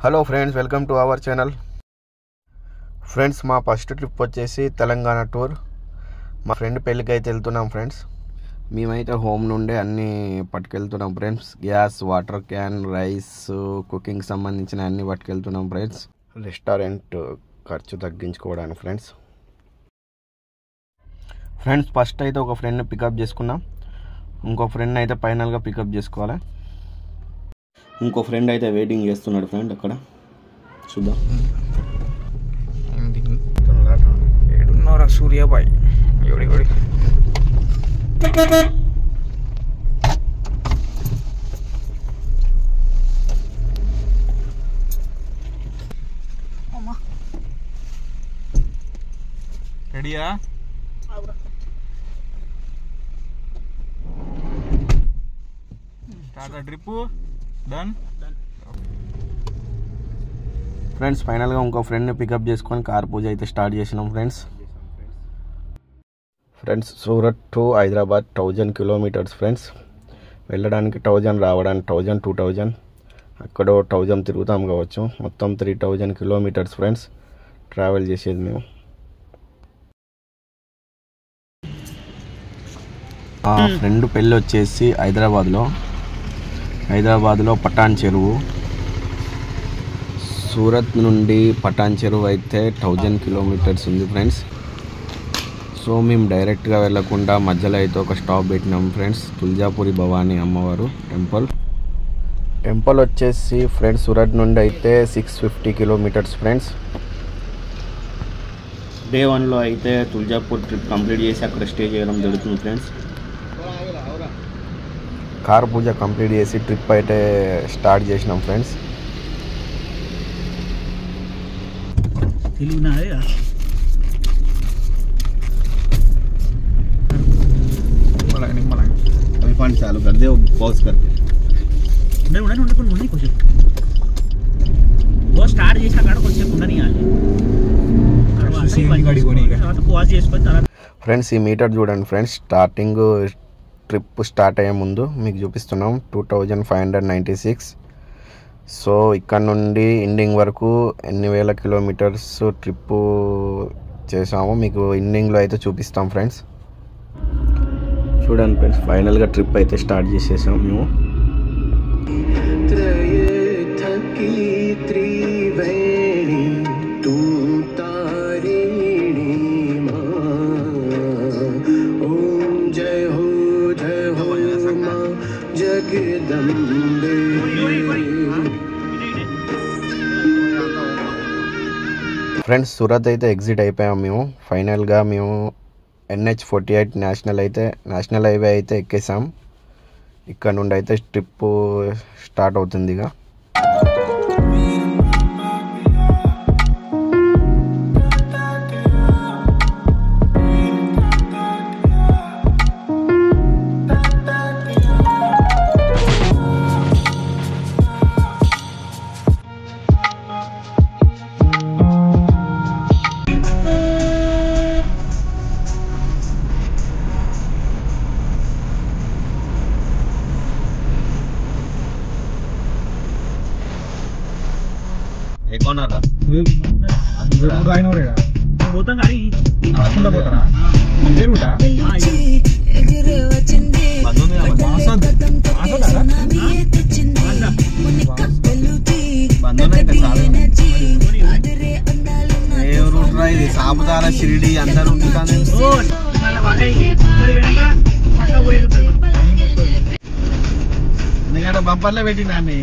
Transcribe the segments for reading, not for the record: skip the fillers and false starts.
Hello friends, welcome to our channel. Friends, మా first trip వచ్చేసి Telangana tour. మా friend పెళ్ళికి అయితే వెళ్తున్నాం ఫ్రెండ్స్. మేమైతే హోమ్ నుండే అన్నీ పట్టుకెళ్తున్నాం friends. Gas, water can, rice, cooking సంబంధించిన అన్నీ పట్టుకెళ్తున్నాం ఫ్రెండ్స్. రెస్టారెంట్ ఖర్చు తగ్గించుకోవడానికి ఫ్రెండ్స్. ఫస్ట్ అయితే ఒక ఫ్రెండ్ని పికప్ చేసుకున్నాం. ఇంకో ఫ్రెండ్ అయితే ఫైనల్గా పికప్ చేసుకోవాలి. ఇంకో ఫ్రెండ్ అయితే వెయిటింగ్ చేస్తున్నాడు ఫ్రెండ్ అక్కడ. చూద్దాం. ఏడున్నర సూర్యాబాయ్ ఎవడి రెడీయా? Start trip done friends. ఫైనల్గా ఇంకో ఫ్రెండ్ని పికప్ చేసుకొని కార్ పూజ అయితే స్టార్ట్ చేసినాం friends. Surat to Hyderabad 1000 kilometres friends. వెళ్ళడానికి 1000, రావడానికి 1000, 2000, అక్కడ 1000 తిరుగుతాం కావచ్చు. మొత్తం 3000 కిలోమీటర్స్ ఫ్రెండ్స్ ట్రావెల్ చేసేది మేము. ఫ్రెండ్ పెళ్ళి వచ్చేసి హైదరాబాద్లో పటాన్ చెరువు. సూరత్ నుండి పటాన్ చెరువు అయితే 1000 కిలోమీటర్స్ ఉంది ఫ్రెండ్స్. సో మేము డైరెక్ట్గా వెళ్ళకుండా మధ్యలో అయితే ఒక స్టాప్ పెట్టినాం ఫ్రెండ్స్. తుల్జాపురి భవానీ అమ్మవారు టెంపుల్ వచ్చేసి ఫ్రెండ్స్ సూరత్ నుండి అయితే 650 కిలోమీటర్స్ ఫ్రెండ్స్. డే 1లో అయితే తుల్జాపూర్ ట్రిప్ కంప్లీట్ చేసి అక్కడ స్టే చేయడం జరుగుతుంది ఫ్రెండ్స్. కార్ పూజ కంప్లీట్ చేసి ట్రిప్ అయితే స్టార్ట్ చేసినాం ఫ్రెండ్స్. चालू कर दे, पॉज करके वो स्टार्ट చేసిన కాడ కొంచెం ఉండనియాలి. ఫ్రెండ్స్, ఈ మీటర్ చూడండి ఫ్రెండ్స్. స్టార్టింగ్ ట్రిప్ స్టార్ట్ అయ్యే ముందు మీకు చూపిస్తున్నాం 2596. సో ఇక్కడ నుండి ఎండింగ్ వరకు ఎన్ని వేల కిలోమీటర్స్ ట్రిప్పు చేసాము మీకు ఎండింగ్లో అయితే చూపిస్తాం ఫ్రెండ్స్. చూడండి ఫ్రెండ్స్, ఫైనల్గా ట్రిప్ అయితే స్టార్ట్ చేసేసాం మేము. ఫ్రెండ్స్, సూరత్ అయితే ఎగ్జిట్ అయిపోయాం మేము. ఫైనల్గా మేము NH48 నేషనల్ హైవే అయితే ఎక్కేసాం. ఇక్కడ నుండి అయితే ట్రిప్ స్టార్ట్ అవుతుంది. ఇక సాపుతారా షిరిడి అందరూ ఎందుకంటే బంపర్లో పెట్టినాన్ని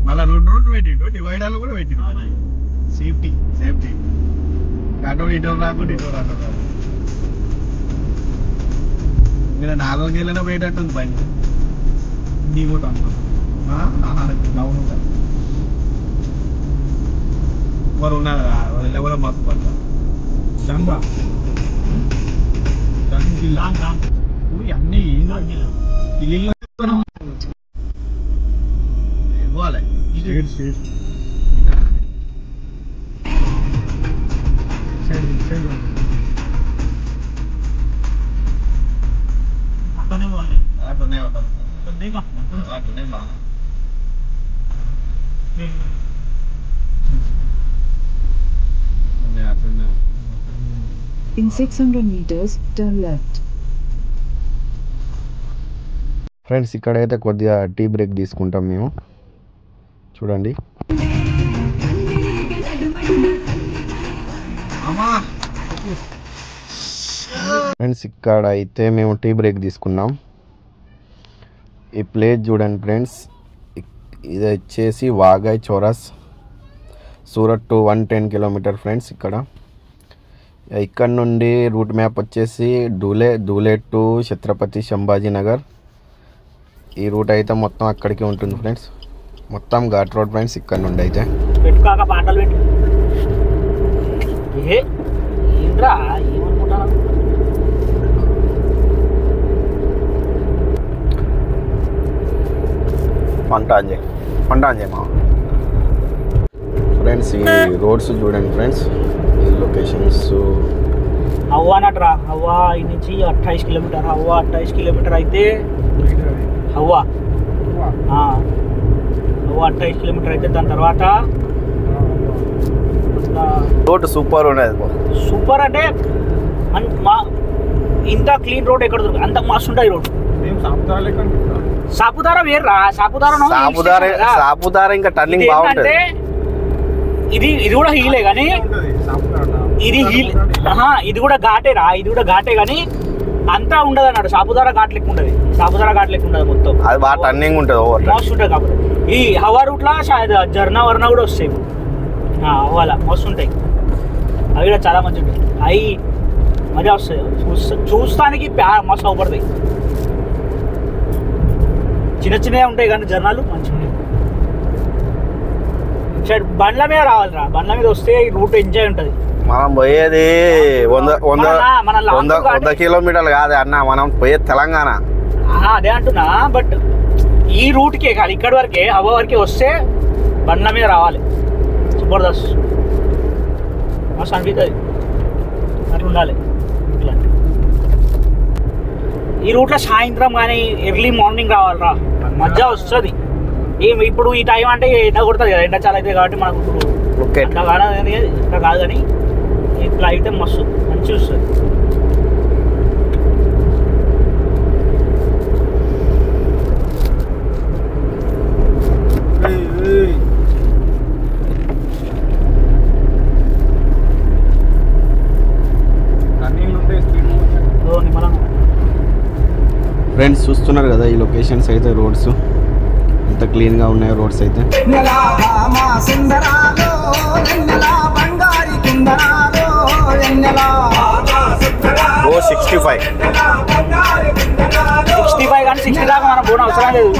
మళ్ళా రోడ్డు పెట్టిండు, డివైడర్లు కూడా పెట్టిండు. సేఫ్టీ అటో ఇటో రాకుండా ఇటో రాదు. మీరు 4 గేళ్ళలో పోయేటట్టుంది పైన. నీ కూడా అవును వారు ఉన్నారా ఎవరో మాకు పడతా జంబా అన్నీ ఇల్లు ఇవ్వాలి. In 600 meters, turn left. Friends ఇక్కడైతే కొద్దిగా టీ బ్రేక్ తీసుకుంటాం మేము. చూడండి. ఫ్రెండ్స్ ఇక్కడ అయితే మేము టీ బ్రేక్ తీసుకున్నాం. ఈ ప్లేస్ చూడండి ఫ్రెండ్స్, ఇది వచ్చేసి వాగాయ్ చౌరస్, సూరత్ టు 110 కిలోమీటర్ ఫ్రెండ్స్. ఇక్కడ నుండి రూట్ మ్యాప్ వచ్చేసి ధూలే టు ఛత్రపతి సంభాజీ నగర్. ఈ రూట్ అయితే మొత్తం అక్కడికి ఉంటుంది ఫ్రెండ్స్. మొత్తం ఘాట్ రోడ్ ఫ్రెండ్స్. ఇక్కడ నుండి అయితే పెట్టుకోక పాటలు పెట్టు. ఏంట్రా ఏమనుకుంటాను. పంట అంజే మా ఫ్రెండ్స్. ఈ రోడ్స్ చూడండి ఫ్రెండ్స్, ఈ లొకేషన్స్. హవ్వా నట్రా, హవ్వా ఈ నుంచి 28 కిలోమీటర్. హవ్వా 28 కిలోమీటర్ అయితే హవ్వా 28 కిలోమీటర్ అయితే దాని తర్వాత రోడ్ సూపర్ ఉన్నది. సూపర్ అంటే ఇంత క్లీన్ రోడ్ ఎక్కడ దొరుకుతుంది, అంత మస్తు ఉంటుంది రోడ్. సాపుతారా వేర్రా, సాపుతారా ఇంకా టర్నింగ్ బాగుంటుంది. ఇది కూడా హీలే కానీ ఇది కూడా ఘాటేరా, ఇది కూడా ఘాటే కానీ అంతా ఉండదు అన్నాడు. సాపుతారా ఘాట్ లెక్క ఉండదు, మొత్తం అది బాగా టర్నింగ్ ఉంటుంది, మస్తు ఉంటుంది. కాబట్టి ఈ హవా రూట్ లా జర్నా వర్ణ కూడా వస్తాయి. హవాలా మస్తు ఉంటాయి, అవి కూడా చాలా మంచి ఉంటాయి. అవి మజా వస్తాయి, చూస్తానికి మస్తు అవపడతాయి. చిన్నగా ఉంటాయి కానీ జర్నాలు మంచిగా ఉంటాయి. బండ్ల మీద రావాలిరా, బండ్ల మీద వస్తే ఈ రూట్ ఎంజాయ్ ఉంటుంది. మనం పోయేది 100 కిలోమీటర్లు కాదు అన్న, మనం పోయేది తెలంగాణ. అదే అంటున్నా, బట్ ఈ రూట్కే కాదు, ఇక్కడి వరకే హవా వరకే వస్తే బండ్ల మీద రావాలి. జబర్దస్త్ మస్తు అనిపిస్తుంది, అట్లా ఉండాలి. ఇట్లా ఈ రూట్లో సాయంత్రం కానీ ఎర్లీ మార్నింగ్ రావాలిరా, మజా వస్తుంది. ఇప్పుడు ఈ టైం అంటే ఎండ కొడుతుంది కదా, ఎండ చాలా అవుతుంది కాబట్టి మనకు ఇప్పుడు ఇట్లా కాదు కానీ ఇట్లా అయితే మస్తు మంచిగా వస్తుంది. ఫ్రెండ్స్ చూస్తున్నారు కదా ఈ లొకేషన్స్ అయితే, రోడ్స్ ఎంత క్లీన్గా ఉన్నాయి రోడ్స్ అయితే. 65 కానీ 60 దాకా మనం పోవడం అవసరం లేదు.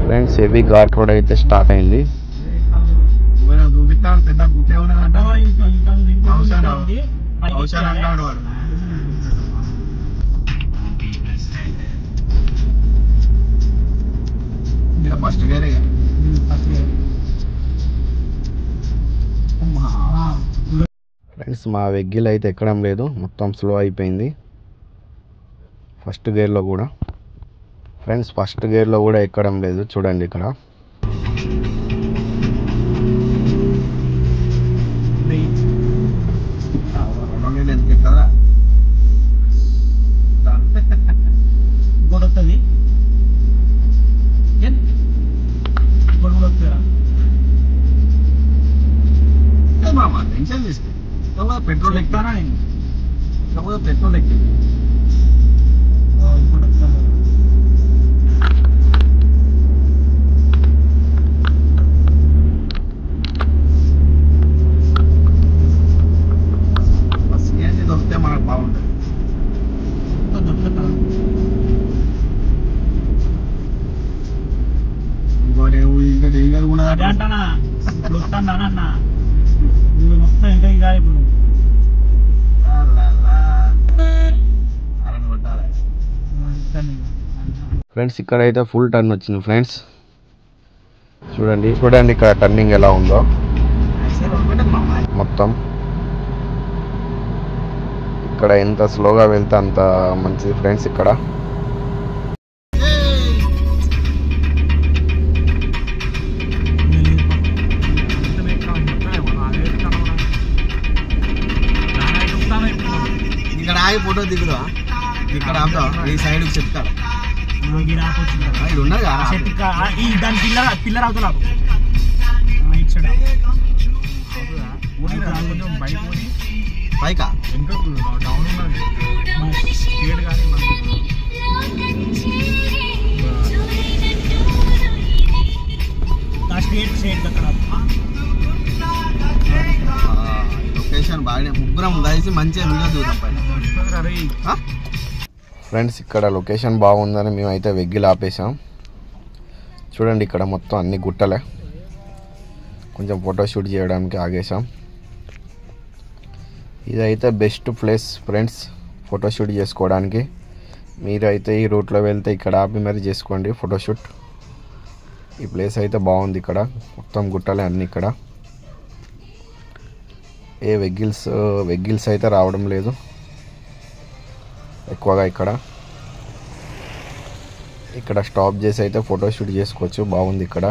ఫ్రెండ్స్ హెవీ ఘాట్ రోడ్ అయితే స్టార్ట్ అయింది. ఫ్రెండ్స్ మా వెహికల్ అయితే ఎక్కడం లేదు, మొత్తం స్లో అయిపోయింది ఫస్ట్ గేర్లో కూడా. ఫ్రెండ్స్ ఫస్ట్ గేర్లో కూడా ఎక్కడం లేదు, చూడండి ఇక్కడ. పెట్రోల్ ఎక్కుతానా, పెట్రోల్ ఎక్కి వస్తే మనకు బాగుంటుంది. ఇంకా కూడా అంటానా వస్తాను ఫ్రెండ్స్ ఇక్కడైతే ఫుల్ టర్న్ వచ్చింది ఫ్రెండ్స్. చూడండి ఇక్కడ టర్నింగ్ ఎలా ఉందో మొత్తం. ఇక్కడ ఎంత స్లోగా వెళ్తే అంత మంచిది ఫ్రెండ్స్. ఇక్కడ ఆగి ఫోటో దిగుదా, ఇక్కడ ఈ సైడ్ చెప్తాడు దాని పిల్లర్ అవుతా పైకా లొకేషన్ బాగానే ముగ్గురం కలిసి మంచిగా వీడియో దిగుతాం పైన. ఫ్రెండ్స్ ఇక్కడ లొకేషన్ బాగుందని మేమైతే వెగ్గిలు ఆపేసాం. చూడండి ఇక్కడ మొత్తం అన్ని గుట్టలే, కొంచెం ఫోటోషూట్ చేయడానికి ఆగేసాం. ఇదైతే బెస్ట్ ప్లేస్ ఫ్రెండ్స్ ఫోటోషూట్ చేసుకోవడానికి. మీరైతే ఈ రూట్లో వెళ్తే ఇక్కడ ఆపి మరి చేసుకోండి ఫోటోషూట్. ఈ ప్లేస్ అయితే బాగుంది. ఇక్కడ మొత్తం గుట్టలే అన్నీ. ఇక్కడ ఏ వెగ్గిల్స్ అయితే రావడం లేదు ఎక్కువగా. ఇక్కడ స్టాప్ చేసి అయితే ఫోటోషూట్ చేసుకోవచ్చు. బాగుంది ఇక్కడ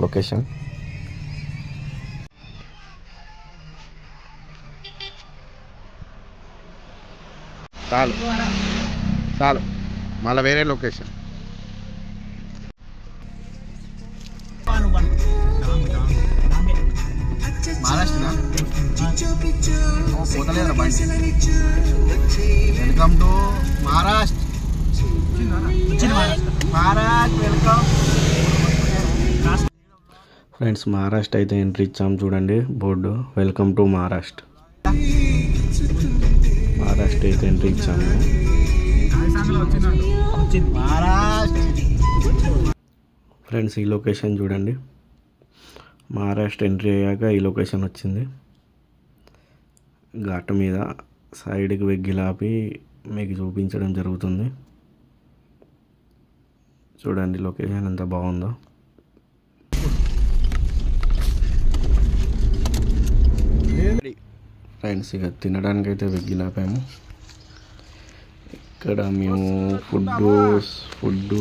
లొకేషన్. చాలు మళ్ళీ వేరే లొకేషన్. మహారాష్ట్ర పోతలేదా బండి. Welcome to Maharashtra. Welcome friends Maharashtra అయితే ఎంట్రీ ఇచ్చాం. చూడండి board welcome to Maharashtra. Maharashtra అయితే ఎంట్రీ ఇచ్చాము. ఫ్రెండ్స్ ఈ లొకేషన్ చూడండి. మహారాష్ట్ర ఎంట్రీ అయ్యాక ఈ లొకేషన్ వచ్చింది. ఘాటు మీద సైడ్కి వెగ్గిలాపి మీకు చూపించడం జరుగుతుంది. చూడండి లొకేషన్ ఎంత బాగుందో. ఫ్రెండ్స్ ఇక తినడానికి అయితే వెగ్గిలాపాము. ఇక్కడ మేము ఫుడ్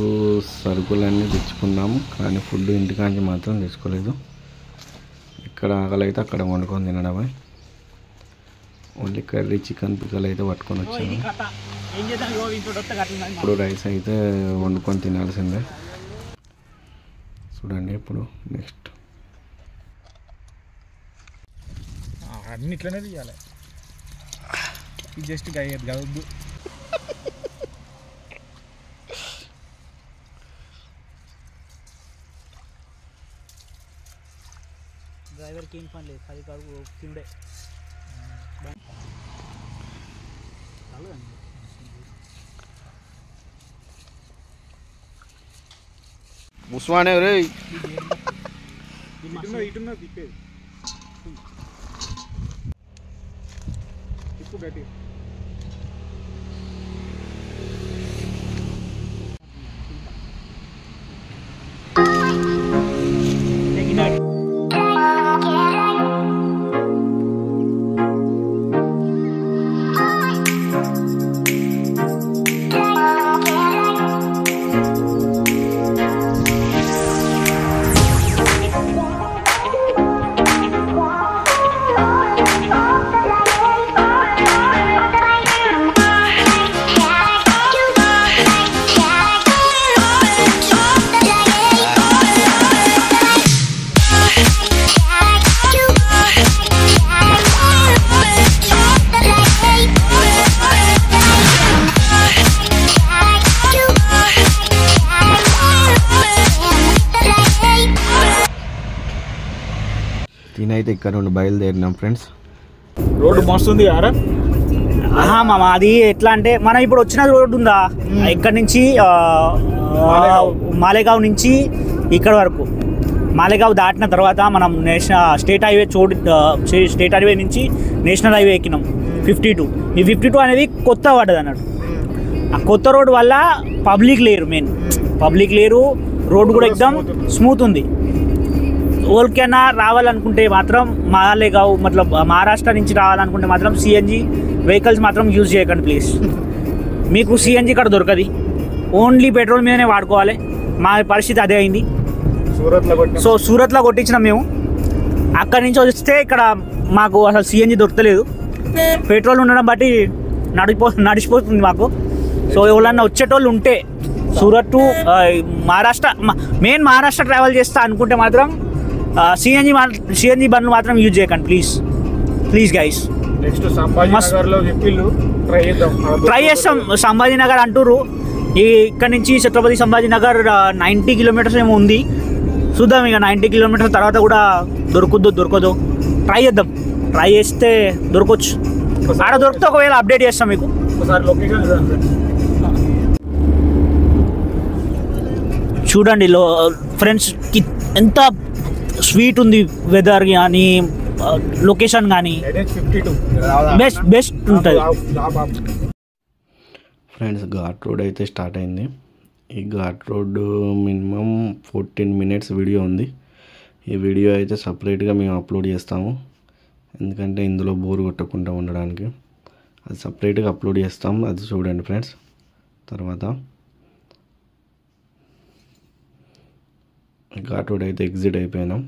సరుకులన్నీ తెచ్చుకున్నాము, కానీ ఫుడ్ ఇంటికాంచి మాత్రం తెచ్చుకోలేదు. ఇక్కడ ఆకలి అయితే అక్కడ వండుకొని తినడమే. ఓన్లీ కర్రీ చికెన్ పిక్కలు అయితే పట్టుకొని వచ్చాము. ఇప్పుడు రైస్ అయితే వండుకొని తినాల్సిందే. చూడండి ఇప్పుడు నెక్స్ట్ అన్ని ఇట్లనే తీయాలి. ఇది జస్ట్ గవద్దు. డ్రైవర్కి ఏం పని లేదు, అది కాదు తిండే. ముస్వానే రే ఇటున్నా తిప్పేది తిప్పు గట్టి. తినైతే ఇక్కడ నుండి బయలుదేరినాం ఫ్రెండ్స్. రోడ్డు మస్తుంది యారా. మామ అది ఎట్లా అంటే మనం ఇప్పుడు వచ్చిన రోడ్డు ఉందా ఇక్కడ నుంచి మాలేగావ్ నుంచి ఇక్కడ వరకు మాలేగావ్ దాటిన తర్వాత మనం స్టేట్ హైవే నుంచి నేషనల్ హైవే ఎక్కినాం 52. ఈ 52 అనేది కొత్త పడ్డది అన్నట్టు. ఆ కొత్త రోడ్ వల్ల పబ్లిక్ లేరు, రోడ్ కూడా ఎక్దమ్ స్మూత్ ఉంది. ఓల్కైనా రావాలనుకుంటే మాత్రం మాలేగావ్ మహారాష్ట్ర నుంచి రావాలనుకుంటే మాత్రం సిఎన్జి వెహికల్స్ మాత్రం యూజ్ చేయకండి ప్లీజ్. మీకు సిఎన్జి ఇక్కడ దొరకది, ఓన్లీ పెట్రోల్ మీదనే వాడుకోవాలి. మా పరిస్థితి అదే అయింది. సూరత్లో కొట్టించినాం మేము. అక్కడి నుంచి వస్తే ఇక్కడ మాకు అసలు సిఎన్జి దొరకలేదు. పెట్రోల్ ఉండడం బట్టి నడిచిపోతుంది మాకు. సో ఎవరన్నా వచ్చేటోళ్ళు ఉంటే సూరత్ టు మహారాష్ట్ర ట్రావెల్ చేస్తా అనుకుంటే మాత్రం సిఎన్జి బండ్లు మాత్రం యూజ్ చేయకండి ప్లీజ్ గైస్. నెక్స్ట్ సంభాజీనగర్లో ట్రై చేస్తాం. సంభాజీనగర్ అంటారు, ఇక్కడ నుంచి ఛత్రపతి సంభాజీనగర్ 90 కిలోమీటర్స్ ఏమో ఉంది. చూద్దాం ఇక 90 కిలోమీటర్స్ తర్వాత కూడా దొరకదో ట్రై చేద్దాం. ట్రై చేస్తే దొరకవచ్చు. ఆడ దొరికితే ఒకవేళ అప్డేట్ చేస్తాం మీకు. ఒకసారి లొకేషన్ చూడండి ఫ్రెండ్స్ ఎంత స్వీట్ ఉంది వెదర్ కానీ లొకేషన్ కానీ బెస్ట్ ఉంటుంది. ఫ్రెండ్స్ ఘాట్ రోడ్ అయితే స్టార్ట్ అయింది. ఈ ghat road minimum 14 minutes video ఉంది. ఈ వీడియో అయితే సపరేట్గా మేము అప్లోడ్ చేస్తాము, ఎందుకంటే ఇందులో బోర్ కొట్టకుండా ఉండడానికి. అది సపరేట్గా అప్లోడ్ చేస్తాం, అది చూడండి ఫ్రెండ్స్. తర్వాత ఘాట్ రోడ్ అయితే ఎగ్జిట్ అయిపోయినాం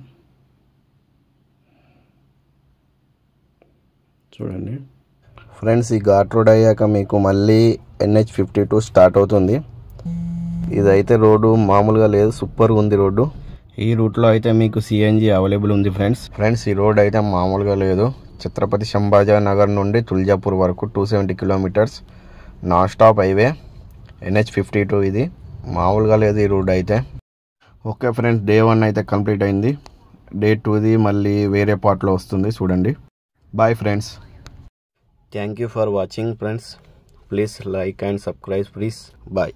చూడండి ఫ్రెండ్స్. ఈ ఘాట్ రోడ్ అయ్యాక మీకు మళ్ళీ NH52 స్టార్ట్ అవుతుంది. ఇదైతే రోడ్డు మామూలుగా లేదు, సూపర్గా ఉంది రోడ్డు. ఈ రూట్లో అయితే మీకు సిఎన్జి అవైలబుల్ ఉంది ఫ్రెండ్స్. ఈ రోడ్ అయితే మామూలుగా లేదు. ఛత్రపతి సంభాజీ నగర్ నుండి తుల్జాపూర్ వరకు 270 kilometres non stop highway NH52. ఇది మామూలుగా లేదు ఈ రోడ్ అయితే. ఓకే ఫ్రెండ్స్, డే 1 అయితే కంప్లీట్ అయింది. డే 2ది మళ్ళీ వేరే పార్ట్లో వస్తుంది చూడండి. Bye friends. Thank you for watching friends. Please like and subscribe please. Bye.